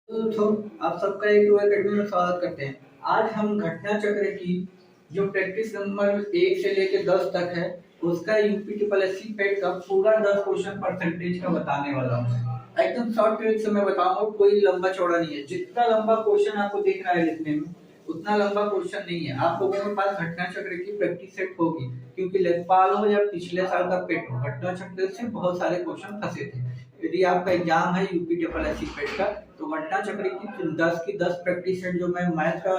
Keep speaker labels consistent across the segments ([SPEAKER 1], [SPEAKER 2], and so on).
[SPEAKER 1] तो आप सबका एक अकेडमी में स्वागत करते हैं। आज हम घटना चक्र की जो प्रैक्टिस नंबर 1 से लेकर 10 तक है उसका यूपी ट्रिपल एससी पेट का पूरा 10 क्वेश्चन परसेंटेज का बताने वाला हूँ। एकदम शॉर्ट ट्रिक से मैं बताऊंगा, कोई लंबा चौड़ा नहीं है। जितना लंबा क्वेश्चन आपको दिख रहा है लिखने में उतना लंबा क्वेश्चन नहीं है। आप लोगों के पास घटना चक्र की प्रैक्टिस सेट होगी, क्योंकि लेखपाल हो या पिछले साल का पेट हो, घटना चक्र से बहुत सारे क्वेश्चन फंसे थे। यदि आपका एग्जाम है यूपी ट्रिपल एससी पेट का तो घटना चक्र की 10 की 10 प्रैक्टिस सेट जो मैं मैथ का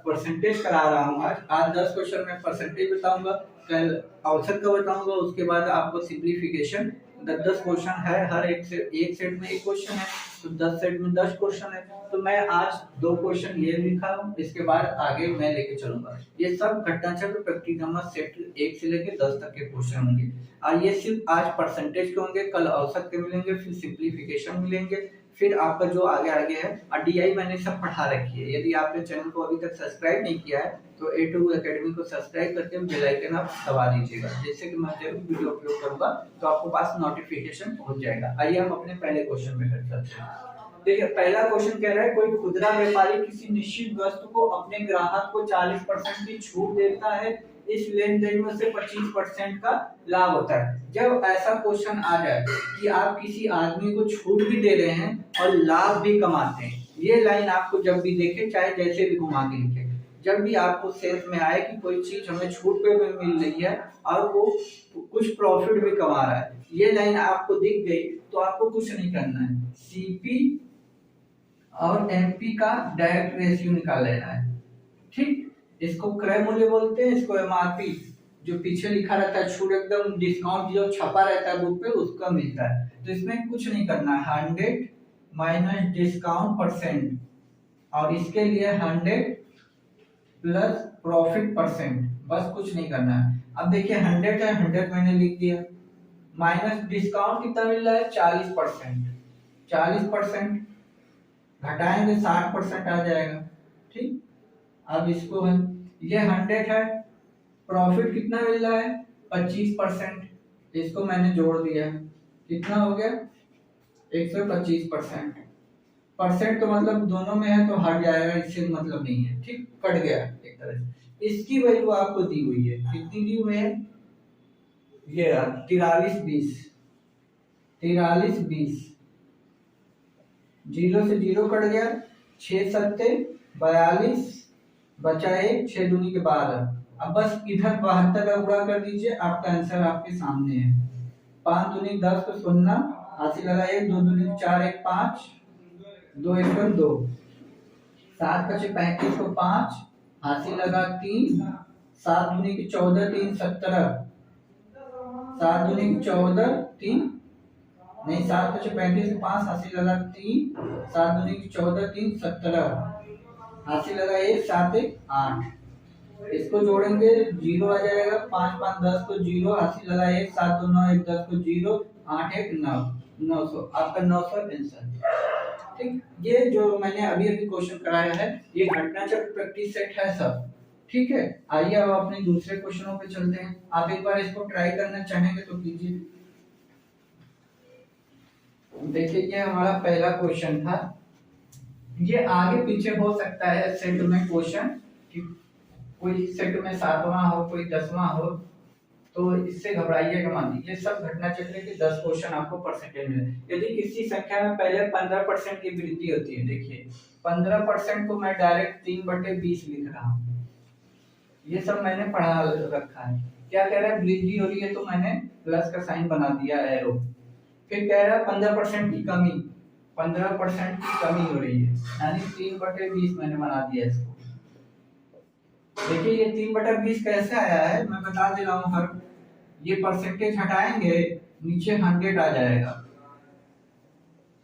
[SPEAKER 1] परसेंटेज करा रहा हूँ। आज 10 क्वेश्चन में परसेंटेज बताऊंगा, कल औसत का बताऊंगा, उसके बाद आपको सिंप्लीफिकेशन 10-10 क्वेश्चन है। हर एक सेट में एक क्वेश्चन है, तो 10 सेट में 10 क्वेश्चन है। तो मैं आज 2 क्वेश्चन ये लिखा हूँ, इसके बाद आगे मैं लेके चलूंगा। ये सब घटना चक्र प्रैक्टिस नंबर सेट 1 से लेके 10 तक के क्वेश्चन होंगे। और ये सिर्फ आज परसेंटेज के होंगे, कल औसत के मिलेंगे, फिर सिंप्लीफिकेशन मिलेंगे, फिर आपका जो आगे आगे है। और डीआई मैंने सब पढ़ा रखी है। यदि आपने चैनल को अभी तक सब्सक्राइब नहीं किया है तो A2 एकेडमी को सब्सक्राइब करके बेल आइकन आप दबा दीजिएगा, जिससे कि मैं जब वीडियो अपलोड करूंगा तो आपको पास नोटिफिकेशन पहुंच जाएगा। आइए हम अपने पहले क्वेश्चन में चलते हैं। देखिए, पहला क्वेश्चन कह रहा है कोई खुदरा व्यापारी किसी निश्चित वस्तु को अपने ग्राहक को 40% की छूट देता है। इस लेन देन में से 25% का लाभ होता है। जब ऐसा क्वेश्चन आ जाए कि आप किसी आदमी को छूट भी दे रहे हैं और लाभ भी कमाते हैं, ये लाइन आपको जब भी देखे, चाहे जैसे भी घुमा के लिखे, जब भी आपको सेंस में आए कि कोई चीज हमें छूट पे भी मिल रही है और वो कुछ प्रॉफिट भी कमा रहा है, ये लाइन आपको दिख गई तो आपको कुछ नहीं करना है। सीपी और एमपी का डायरेक्ट रेशियो निकाल लेना है। ठीक, इसको क्रय मूल्य बोलते हैं, इसको एमआरपी जो पीछे लिखा रहता है छूट, एकदम डिस्काउंट जो छपा रहता है बुक पे उसका मिलता है। तो इसमें कुछ नहीं करना है, 100 माइनस डिस्काउंट परसेंट, और इसके लिए 100 प्लस प्रॉफिट परसेंट, बस कुछ नहीं करना है। अब देखिए 100 है, 100 मैंने लिख दिया, माइनस डिस्काउंट कितना मिल रहा है 40%, 40% घटाएंगे 60% आ जाएगा। ठीक, अब इसको है, ये 100 है, प्रॉफिट कितना मिल रहा है 25%, इसको मैंने जोड़ दिया, कितना हो गया 125%। परसेंट तो मतलब दोनों में है तो हट जाएगा, इससे मतलब नहीं है। ठीक, कट गया एक तरह से। इसकी वैल्यू आपको दी हुई है, कितनी दी हुई है, ये 4320, 4320, जीरो से जीरो कट गया, 6 सत्ते 42, बचा 1, 6 दूनी के 12। अब बस इधर 72 का गुणा कर दीजिए, आपका आंसर आपके सामने है। 5 दूनी 10 को शून्य, हासिल लगा 1, 2 दूनी 4, 1 5, 2 1 2, 7 बचे 35 को 5, हासिल लगा 3, 7 दूनी की 14, 3 17, 7 दूनी की 14, 3 नहीं, 7 बचे 35 को 5, हासिल लगा 3, 7 दूनी की 14, 3 17, हासिल लगा 1, 7 1 8। इसको जोड़ेंगे, जीरो आ जाएगा, 5 5 10 को जीरो, हासिल लगा 1, 7 2 9 1 10 को जीरो, 8 1 9, 900, आपका 900 आंसर। ठीक, ये जो मैंने अभी अभी क्वेश्चन कराया है ये घटना चक्र प्रैक्टिस सेट है सब। ठीक है, आइए अब अपने दूसरे क्वेश्चनों पे चलते हैं। आप एक बार इसको ट्राई करना चाहेंगे तो कीजिए। देखिए, ये हमारा पहला क्वेश्चन था, ये आगे पीछे हो सकता है सेट में क्वेश्चन, कोई सेट में 7वां हो, कोई 10वां हो, तो इससे घबराइएगा मत। ये सब घटना चक्र के 10 क्वेश्चन आपको परसेंटेज में। यदि किसी संख्या में पहले 15% की वृद्धि होती है, देखिए 15% को मैं डायरेक्ट 3/20 लिख रहा हूँ, ये सब मैंने पढ़ा रखा है। क्या कह रहा है, वृद्धि हो रही है तो मैंने प्लस का साइन बना दिया एरो। फिर कह रहा है 15% की कमी, 15% की कमी हो रही है, यानी 3/20 मैंने बना दिया इसको। देखिए ये 3/20 कैसे आया है मैं बता दे रहा हूँ। हर ये परसेंटेज हटाएंगे, नीचे 100 आ जाएगा।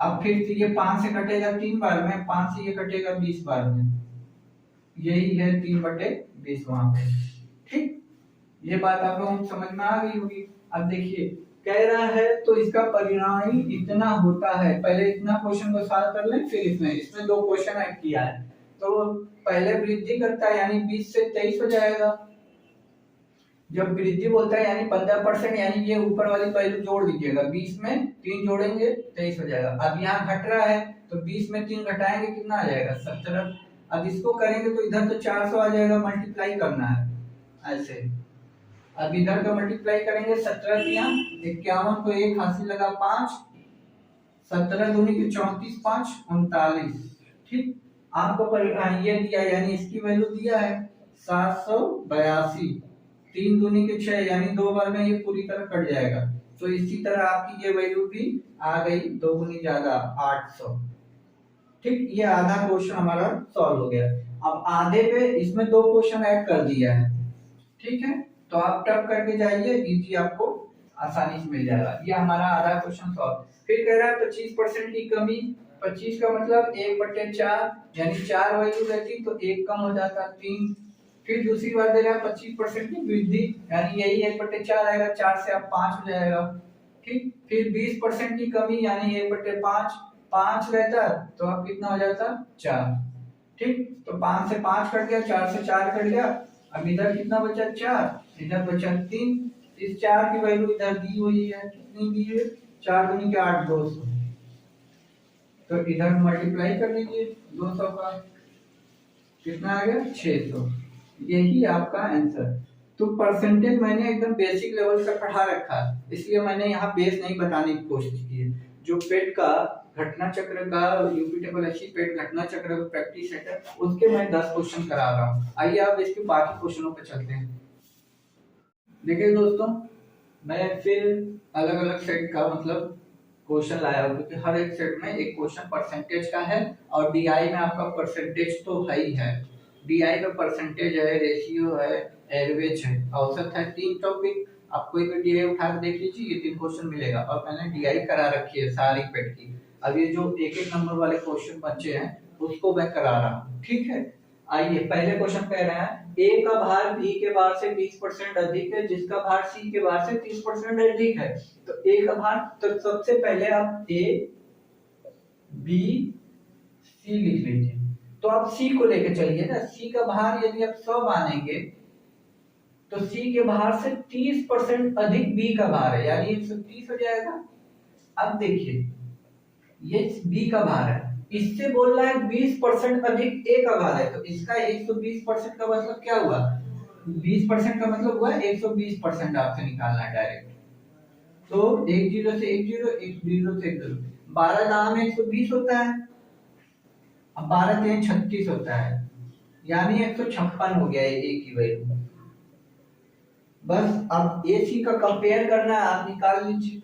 [SPEAKER 1] अब फिर ये 5 से कटेगा 3 बार में, 5 से ये कटेगा 20 बार में, यही है 3/20 वहां पे। ठीक, ये बात आप लोगों को समझ में आ गई होगी। अब देखिए कह रहा है तो इसका परिणाम इतना होता है, पहले इतना क्वेश्चन को सॉल्व कर लें, फिर इसमें 2 क्वेश्चन ऐड किया है। तो पहले वृद्धि करता है यानी 20 से 23 हो जाएगा। जब वृद्धि बोलता है यानी 15%, यानी ये ऊपर वाली वैल्यू जोड़ दीजिएगा, 20 में 3 जोड़ेंगे 23 हो जाएगा। अब यहाँ घट रहा है तो 20 में 3 घटाएंगे कितना आ जाएगा 17। अब इसको करेंगे तो इधर तो 400 आ जाएगा, मल्टीप्लाई करना है ऐसे। अब इधर का मल्टीप्लाई करेंगे 17 तिया 51 को 1 हासिल लगा 5, 17 दूनी के 34 5 39। ठीक, आपको ये दिया यानी इसकी वैल्यू दिया है 782। 3 दूनी के 6 यानी 2 बार में ये पूरी तरह कट जाएगा। तो इसी तरह आपकी ये वैल्यू भी आ गई 2 गुनी ज्यादा 800। ठीक, ये आधा क्वेश्चन हमारा सॉल्व हो गया। अब आधे पे इसमें 2 क्वेश्चन ऐड कर दिया है। ठीक है, तो आप टप करके जाइए, इजी आपको आसानी से मिल जाएगा। ये हमारा आधा क्वेश्चन सॉल्व। फिर कह रहा है 25% की कमी। 25 का मतलब 1/4 यानी 4 वैल्यू रहती तो 1 कम हो जाता 3। फिर दूसरी बात दे रहा है 25% की वृद्धि यानी यही 1/4 आएगा, 4 से अब 5 हो जाएगा। ठीक, फिर 20% की कमी यानी 1/5, 5 रहता तो अब कितना हो जाता 4। ठीक, तो 5 से 5 कट गया, 4 से 4 कट गया। अब इधर कितना बचा 4, इधर बचा 3। इस 4 की वैल्यू इधर दी हुई है, कितनी दी है 4 गुनी के 8 200। तो इधर मल्टीप्लाई कर लीजिए 200 का, कितना आ गया 600। यही आपका आंसर। तो परसेंटेज मैंने एकदम बेसिक लेवल से पढ़ा रखा है, इसलिए मैंने यहाँ बेस नहीं बताने की कोशिश की है। जो पेट का घटना चक्र का यूपी टेबल अच्छी पेट घटना चक्र का प्रैक्टिस सेट है उसके मैं 10 क्वेश्चन करा रहा हूँ। आइए आप इसके बाकी क्वेश्चनों पे चलते हैं। देखिए दोस्तों, मैं फिर अलग अलग सेट का मतलब क्वेश्चन लाया हूँ, क्योंकि हर एक सेट में एक क्वेश्चन परसेंटेज का है और डीआई में आपका परसेंटेज तो है ही है। डीआई में परसेंटेज है, रेशियो है, एवरेज है, औसत है। 3 टॉपिक आप कोई भी डीआई उठा के देख लीजिए, ये 3 क्वेश्चन मिलेगा। और मैंने डीआई करा रखी है सारी पेट की। अब ये जो एक एक नंबर वाले क्वेश्चन बचे हैं उसको मैं करा रहा हूँ। ठीक है, आइए पहले क्वेश्चन कह रहे हैं ए का भार बी के भार से 20% अधिक है, जिसका भार सी के भार से 30% अधिक है। तो ए का भार, तो सबसे पहले आप ए बी सी लिख लीजिए। तो आप सी को लेके चलिए ना। सी का भार यदि आप 100 मानेंगे तो सी के भार से 30% अधिक बी का भार है, यानी 130 हो जाएगा। अब देखिए ये बी का भार है, इससे बोल रहा है 20% अधिक ए का भार है, तो इसका 120% का मतलब क्या हुआ 20% का मतलब हुआ 120% आपसे निकालना है डायरेक्ट। तो 1 0 से 1 0, 1 0 से 1 0, 12 दाम में 120 होता है। अब 12 3 36 होता है, यानी 156 हो गया ए की वैल्यू। बस अब ए सी का कंपेयर करना है, आप निकाल लीजिए।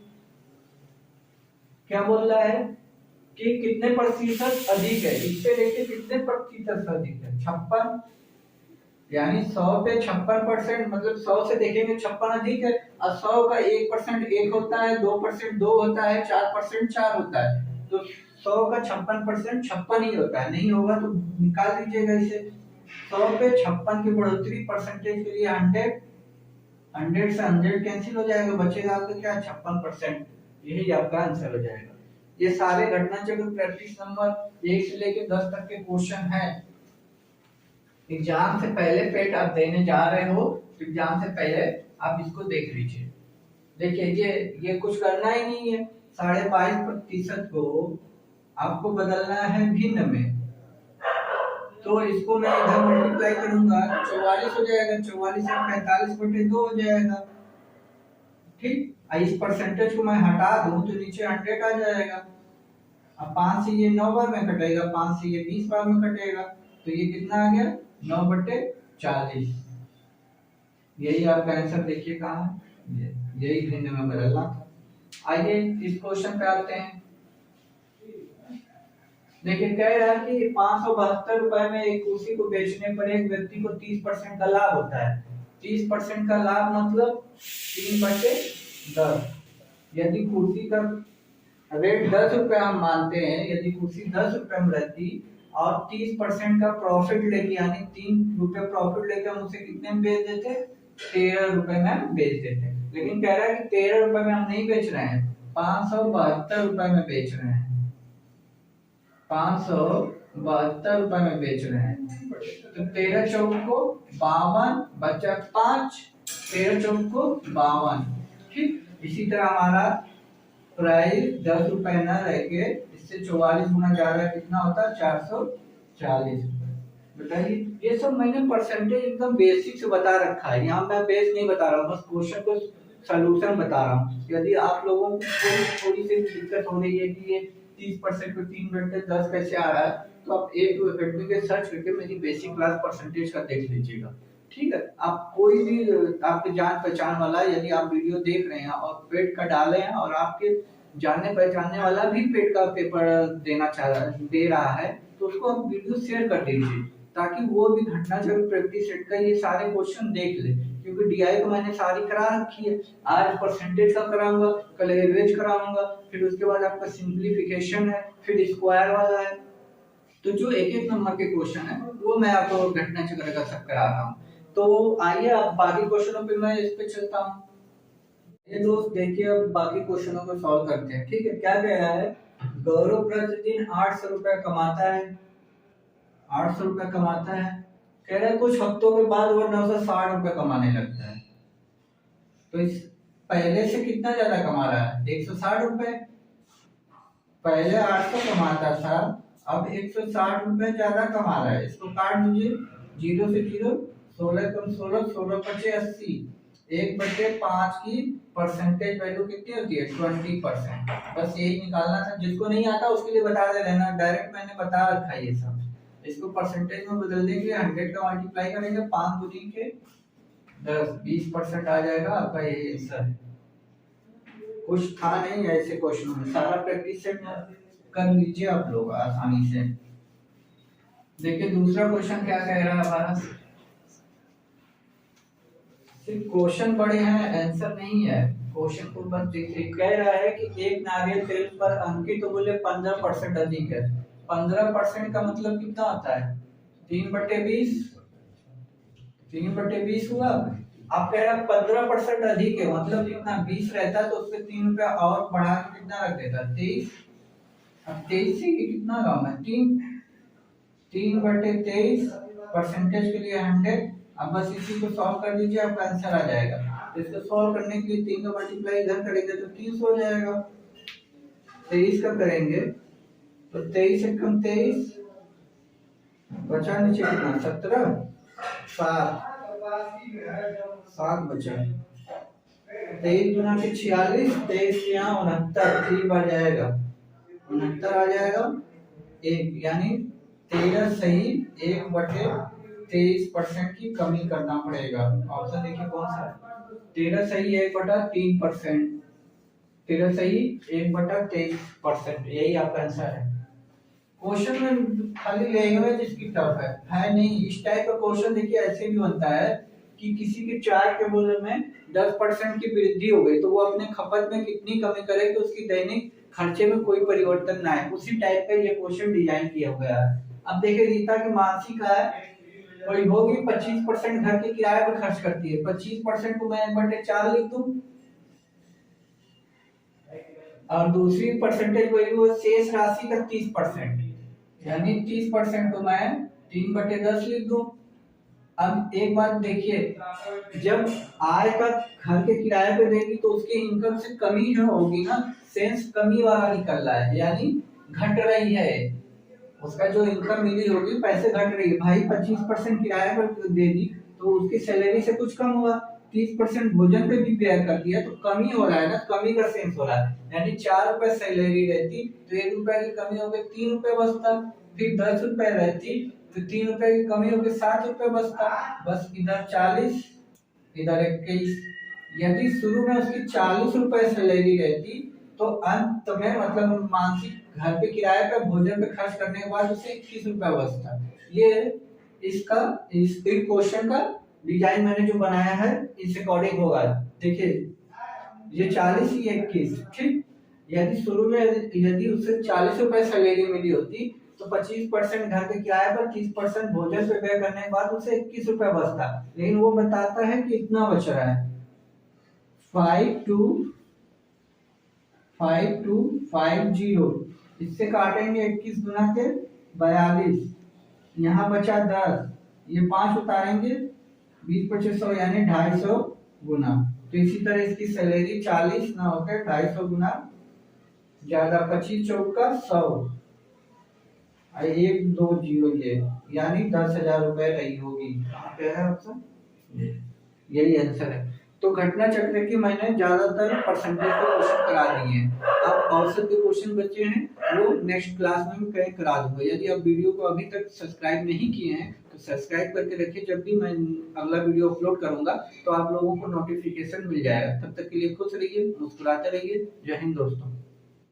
[SPEAKER 1] क्या बोल रहा है कि कितने प्रतिशत अधिक है, इससे लेके कितने प्रतिशत अधिक है 56, यानी 100 पे 56%, मतलब 100 से देखेंगे 56 अधिक है। और 100 का 1% 1 होता है, 2% 2 होता है, 4% 4 होता है। तो 100 का 56% 56 ही होता है, नहीं होगा तो निकाल दीजिएगा इसे। 100 पे 56 की बढ़ोतरी परसेंटेज के लिए 100 से 100 कैंसिल हो जाएगा, बचेगा आपका क्या 56%। यही आपका आंसर हो जाएगा। ये सारे घटना चक्र प्रैक्टिस नंबर 1 से लेके 10 तक के क्वेश्चन हैं। एग्जाम से पहले पेट आप देने जा रहे हो तो एग्जाम से पहले आप इसको देख लीजिए। देखिए ये कुछ करना ही नहीं है। 22.5% को आपको बदलना है भिन्न में, तो इसको मैं इधर मल्टीप्लाई करूंगा 44 हो जाएगा। 44 से 45/2 हो जाएगा। ठीक, इस परसेंटेज को मैं हटा दूं तो नीचे 100 आ जाएगा। अब 5 से ये 9 बार में कटेगा, 5 से ये 20 बार में कटेगा, तो ये कितना आ गया 9/40। यही आपका आंसर देखिए कहाँ है, यही भिन्न में बदलना था। आइए इस क्वेश्चन पे आते हैं। देखिए कह रहा है कि 572 रुपए में एक कुर्सी को बेचने पर एक व्यक्ति को 30% का लाभ होता है। 30% का लाभ मतलब 3/10। यदि कुर्सी का रेट 10 रुपए हम मानते हैं, यदि कुर्सी 10 रुपए में रहती और 30% का प्रॉफिट लेके यानी 3 रुपए प्रॉफिट लेके हम उसे कितने में बेच देते 13 रुपए में बेच देते। लेकिन कह रहा है कि 13 रुपए में हम नहीं बेच रहे हैं, 572 रुपए में बेच रहे हैं। 572 रुपए में बेच रहे हैं। तो 13 चौक को 52 बचा 5, 13 चौक को 52। ठीक, इसी तरह हमारा प्राइस 10 रुपए न रह के इससे 44 गुना ज्यादा कितना होता है? 440 रुपए। बताइए, ये सब मैंने परसेंटेज एकदम बेसिक से बता रखा है, यहाँ मैं बेस नहीं बता रहा हूँ, बस क्वेश्चन को सलूशन बता रहा हूँ। यदि आप लोगों को थोड़ी सी दिक्कत हो रही है कि ये 30% को 3 घंटे 10 कैसे आ रहा है, तो आप A2 एकेडमी के सर्च करके मेरी बेसिक क्लास परसेंटेज का देख लीजिएगा। ठीक है, आप कोई भी आपके जान पहचान वाला, यदि आप वीडियो देख रहे हैं और पेट का डाले हैं और आपके जानने पहचानने वाला भी पेट का पेपर देना चाह रहा दे रहा है, तो उसको आप वीडियो शेयर कर दीजिए, ताकि वो भी घटना चक्र प्रैक्टिस सेट का ये सारे क्वेश्चन देख ले। क्योंकि डीआई तो मैंने सारी करा रखी है, आज परसेंटेज का कराऊंगा, कल एवरेज कराऊंगा, फिर उसके बाद आपका सिंप्लीफिकेशन है, फिर स्क्वायर वाला है। तो जो एक एक नंबर के क्वेश्चन है वो मैं आपको घटना चक्र का सब करा रहा हूँ। तो आइए अब बाकी क्वेश्चनों पे मैं इस पे चलता हूँ। ये दोस्त देखिए, अब बाकी क्वेश्चनों को सॉल्व करते हैं। ठीक है, क्या कह रहा है? गौरव प्रतिदिन 800 रुपया कमाता है, 800 रुपया कमाता है। कह रहा है कुछ हफ्तों के बाद वो 960 रुपया कमाने लगता है। तो इस पहले से कितना ज्यादा कमा रहा है? 160 रुपए। पहले 800 कमाता था, अब 160 रुपए ज्यादा कमा रहा है। इसको काट दीजिए, 0 से 0, 16 कम 16, 16 पचे 80, 1/5 की परसेंटेज वैल्यू कितनी होती है? 20%। बस यही निकालना था, जिसको नहीं आता उसके लिए बता दे रहना, डायरेक्ट मैंने बता रखा है ये सब। इसको परसेंटेज में बदल देंगे, 100 का मल्टीप्लाई करेंगे 5 दूनी के 10, 20% आ जाएगा आपका। यही आंसर है। कुछ था नहीं ऐसे क्वेश्चन में, सारा प्रैक्टिस सेट कर लीजिए आप लोग आसानी से। देखिए दूसरा क्वेश्चन क्या कह रहा है हमारा। सिर्फ क्वेश्चन बड़े हैं, आंसर नहीं है। क्वेश्चन को बस देखिए, कह रहा है कि एक नारियल तेल पर अंकित मूल्य 15% अधिक है। 15% का मतलब कितना होता है? 3/20, 3/20 हुआ। आप कह रहे हैं 15% अधिक है, मतलब जितना 20 रहता है तो उससे 3 रुपया और बढ़ा के कितना रख देता? 23। अब 23 से कितना कम है? 3/23 परसेंटेज के लिए 100। अब बस इसी को सॉल्व कर दीजिए, आपका आंसर आ जाएगा। तो इसको सॉल्व करने के लिए 3 का मल्टीप्लाई इधर करेंगे तो 30 हो जाएगा। 23 का करेंगे तो 23 से कम 23 बचा, नीचे कितना? 17, 7 बचा। 23 गुना के 46, 23 यहाँ 69, 3 बढ़ जाएगा, 69 आ जाएगा। एक यानी 13 सही 1/23% की कमी करना पड़ेगा। ऑप्शन देखिए कौन सा है? 13 सही 1/3%, 13 सही 1/23%, यही आपका आंसर है। क्वेश्चन में खाली लैंग्वेज इसकी टफ है नहीं। इस टाइप का क्वेश्चन देखिए ऐसे भी बनता है कि किसी के चाय के मूल्य में 10% की वृद्धि हो गई, तो वो अपने खपत में कितनी कमी करे कि उसकी दैनिक खर्चे में कोई परिवर्तन ना आए। उसी टाइप का ये क्वेश्चन डिजाइन किया गया है। अब देखिए रीता की मासिक आय कोई होगी 25% घर के किराए पर खर्च करती है। 25% को मैं 1/4 लिख दूं, और दूसरी परसेंटेज वैल्यू है शेष राशि का 30%, यानी 30% को मैं 3/10 लिख दूं। अब एक बात देखिए, जब आय का घर के किराए पे देगी तो उसके इनकम से कमी जो होगी ना, सेंस कमी वाला निकल रहा है, यानी घट रही है। उसका जो इनकम मिली होगी, पैसे घट रही है। भाई 25% किराए पर दे दी तो उसकी सैलरी से कुछ कम हुआ, 30% भोजन पे भी व्यय कर दिया तो कमी हो रहा है ना, कमी का सेंस हो रहा है। यानी 4 रुपए सैलरी रहती तो 1 रुपए की कमी हो गई 3 रुपए बचता, फिर 10 रुपए रहती तो 3 रुपए की कमी हो गई 7 रुपए बचता। बस इधर 40 इधर 21। यदि शुरू में उसकी 40 रुपए सैलरी रहती तो अंत में मतलब मासिक घर पे किराए पे भोजन पे खर्च करने के बाद उसे 21 रुपया बचता। ये इसका इस क्वेश्चन का डिजाइन मैंने जो बनाया है इस अकॉर्डिंग होगा। देखिए ये 40 ही 21, ठीक। यदि शुरू में यदि उसे 40 रुपए सैलरी मिली होती तो 25% घर के किराए पर, 30% भोजन पे व्यय करने के बाद उसे 21 रुपया बचता, लेकिन वो बताता है कि इतना बच रहा है। 5250, इससे काटेंगे 21 गुना के 42, यहाँ बचा 10, ये 5 उतारेंगे 20/100 यानी 250 गुना। तो इसी तरह इसकी सैलरी 40 ना होकर 250 गुना ज्यादा 25 चौका 100, 1 2 0 ये, यानी 10,000 रुपए रही होगी। कहाँ पे है ऑप्शन, यही आंसर है। तो घटना चक्र की मैंने ज्यादातर परसेंटेज के क्वेश्चन करा दिए हैं। अब औसत के क्वेश्चन बचे हैं वो नेक्स्ट क्लास में मैं करा दूंगा। यदि आप वीडियो को अभी तक सब्सक्राइब नहीं किए हैं तो सब्सक्राइब करके रखिए, जब भी मैं अगला वीडियो अपलोड करूंगा तो आप लोगों को नोटिफिकेशन मिल जाएगा। तब तक के लिए खुश रहिए, मुस्कुराते रहिए। जय हिंद दोस्तों।